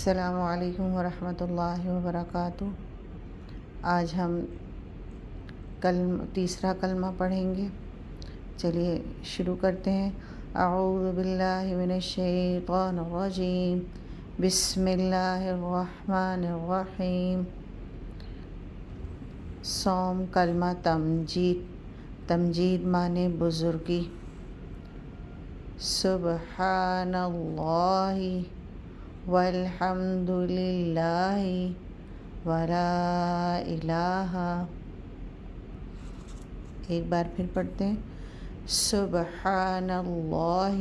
السلام علیکم ورحمۃ اللہ وبرکاتہ۔ آج ہم تیسرا کلمہ پڑھیں گے۔ چلیے شروع کرتے ہیں۔ اعوذ باللہ من الشیطان الرجیم، بسم اللہ الرحمن الرحیم۔ صوم کلمہ تمجید، تمجید معنی بزرگی۔ سبحان اللہ والحمد للہ ولا الہ۔ ایک بار پھر پڑھتے ہیں۔ سبحان اللہ،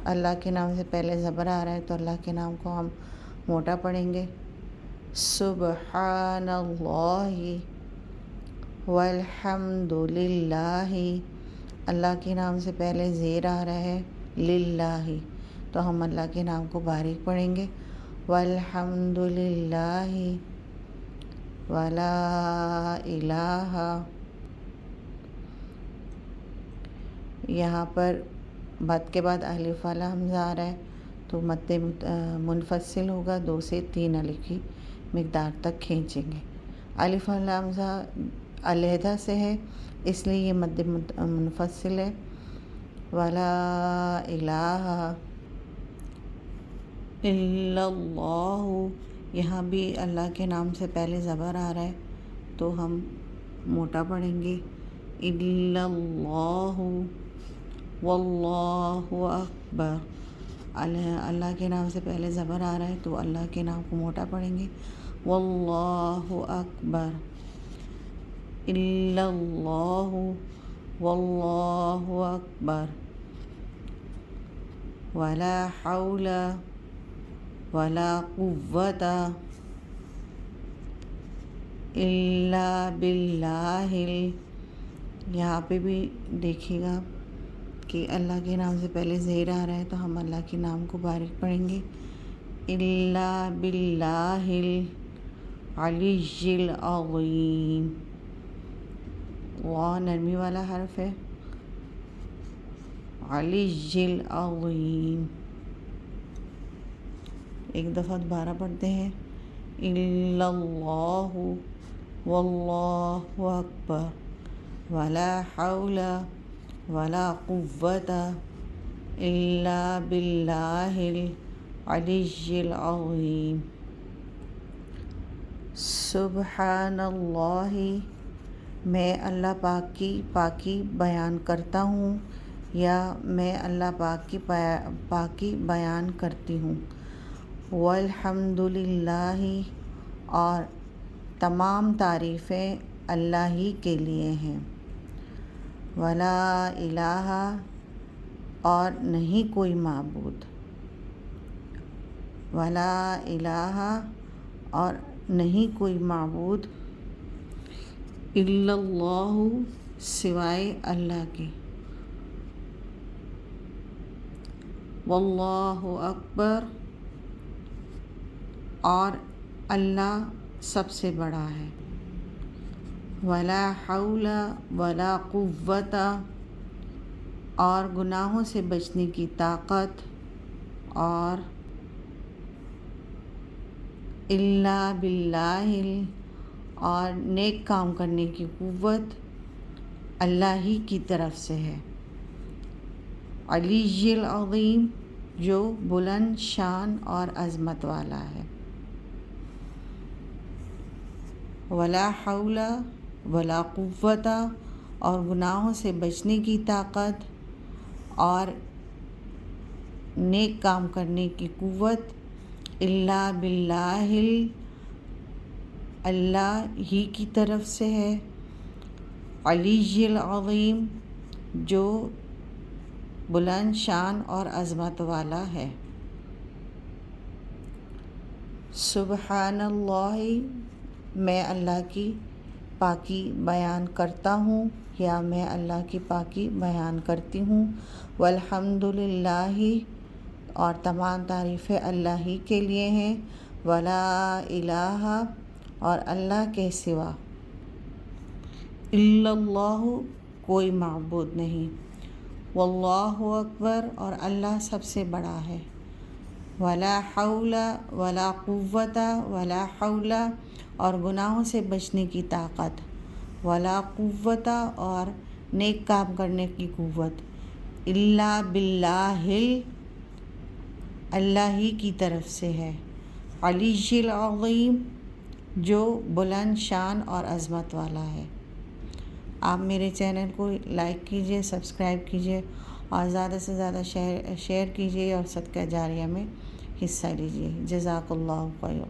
اللہ کے نام سے پہلے زبر آ رہا ہے تو اللہ کے نام کو ہم موٹا پڑھیں گے۔ سبحان اللہ والحمد للہ، اللہ کے نام سے پہلے زیر آ رہا ہے للہ، تو ہم اللہ کے نام کو باریک پڑھیں گے۔ والحمد للہ ولا الہ۔ یہاں پر بد کے بعد الف والا حمزہ آ رہا ہے تو مد منفصل ہوگا، 2 سے 3 الف کی مقدار تک کھینچیں گے۔ الف والا حمزہ علیحدہ سے ہے اس لیے یہ مد منفصل ہے۔ ولا الہ الا اللہ، یہاں بھی اللہ کے نام سے پہلے زبر آ رہا ہے تو ہم موٹا پڑھیں گے۔ الا اللہ واللہ اکبر، اللہ کے نام سے پہلے زبر آ رہا ہے تو اللہ کے نام کو موٹا پڑھیں گے۔ واللہ اکبر، الا اللہ واللہ اکبر، ولا حول ولا قوة الا باللہ۔ یہاں پہ بھی دیکھیے گا کہ اللہ کے نام سے پہلے زیر آ رہا ہے تو ہم اللہ کے نام کو باریک پڑھیں گے۔ الا باللہ العلی العظیم، واو نرمی والا حرف ہے، علی العظیم۔ ایک دفعہ دوبارہ پڑھتے ہیں۔ الا اللہ واللہ اکبر، ولا حول ولا قوة الا باللہ العلی العظیم۔ سبحان اللہ، میں اللہ پاک کی پاکی بیان کرتا ہوں یا میں اللہ پاک کی پاکی بیان کرتی ہوں۔ والحمد للہ، اور تمام تعریفیں اللہ ہی کے لیے ہیں۔ ولا الہ، اور نہیں کوئی معبود۔ ولا الہ، اور نہیں کوئی معبود، الا اللہ، سوائے اللہ کے۔ واللہ اکبر، اور اللہ سب سے بڑا ہے۔ ولا حول ولا قوة، اور گناہوں سے بچنے کی طاقت اور الا باللہ، اور نیک کام کرنے کی قوت اللہ ہی کی طرف سے ہے۔ علی العظیم، جو بلند شان اور عظمت والا ہے۔ ولا حول ولا قوة، اور گناہوں سے بچنے کی طاقت اور نیک کام کرنے کی قوت الا باللہ، اللہ ہی کی طرف سے ہے۔ علی العظیم، جو بلند شان اور عظمت والا ہے۔ سبحان اللہ، میں اللہ کی پاکی بیان کرتا ہوں یا میں اللہ کی پاکی بیان کرتی ہوں۔ والحمد للہ، اور تمام تعریفیں اللہ ہی کے لیے ہیں۔ ولا الہ، اور اللہ کے سوا الا اللہ، کوئی معبود نہیں۔ واللہ اکبر، اور اللہ سب سے بڑا ہے۔ ولا حول ولا قوت ولا حول اور گناہوں سے بچنے کی طاقت، ولا قوت اور نیک کام کرنے کی قوت، الا باللہ اللہ ہی کی طرف سے ہے، علی العظیم جو بلند شان اور عظمت والا ہے۔ آپ میرے چینل کو لائک کیجئے، سبسکرائب کیجئے اور زیادہ سے زیادہ شیئر کیجئے اور صدقہ جاریہ میں حصہ لیجئے۔ جزاک اللہ خیر۔